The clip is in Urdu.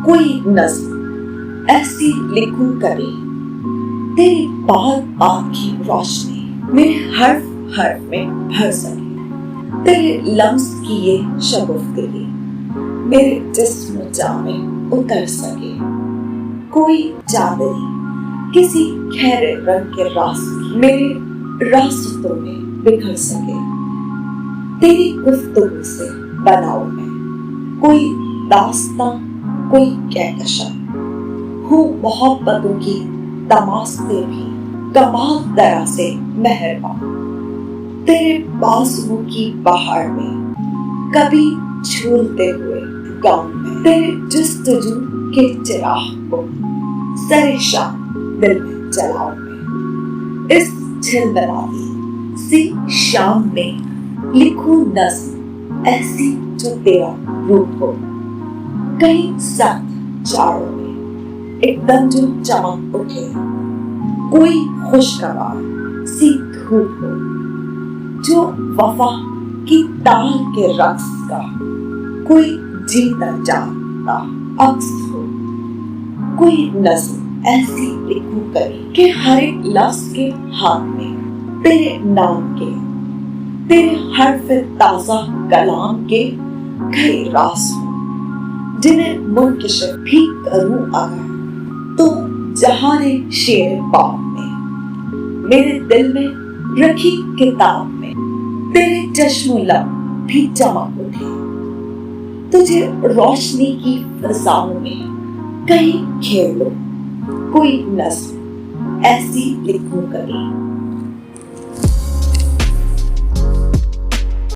کوئی نظم ایسی لکھوں کبھی، تیری بات بات کی روشنی میرے حرف حرف میں بھر سکے، تیرے لمس کی یہ شگفتگی میرے جسم و جاں میں اتر سکے، کوئی چادری کسی گہرے رنگ کے راست میرے راستوں میں بکھر سکے، تیری گفتگو سے بناؤں میں کوئی داستاں، کوئی کہکشاں، ہوں محبتوں کی تماس سے بھی کمال طرح سے مہربان، تیرے بازوؤں کی بہار میں کبھی جھولتے ہوئے گاؤں میں، تیرے جستجو کے چراغ کو سر شام دل میں جلاؤں میں، اس جھلملاتی سی شام میں لکھوں نظم ایسی جو تیرا روپ ہو، کہیں سخت جاڑوں میں ایک دم جو چمک اٹھے، کوئی خوشگوار سی دھوپ ہو جو وفا کی تال کے رقص کا کوئی جیتا جاگتا عکس ہو، کوئی نظم ایسی لکھوں کبھی کہ ہر ایک لفظ کے ہاتھ میں تیرے نام کے، تیرے حرف تازہ کلام کے کئی راز ہوں، جنہیں منکشف بھی کروں اگر تو جہان شعر باب میں، میرے دل میں رکھی کتاب میں تیرے چشم و لب بھی چمک اٹھے، تجھے روشنی کی فضاؤں میں کہیں گھیر لو، کوئی نظم ایسی لکھوں کبھی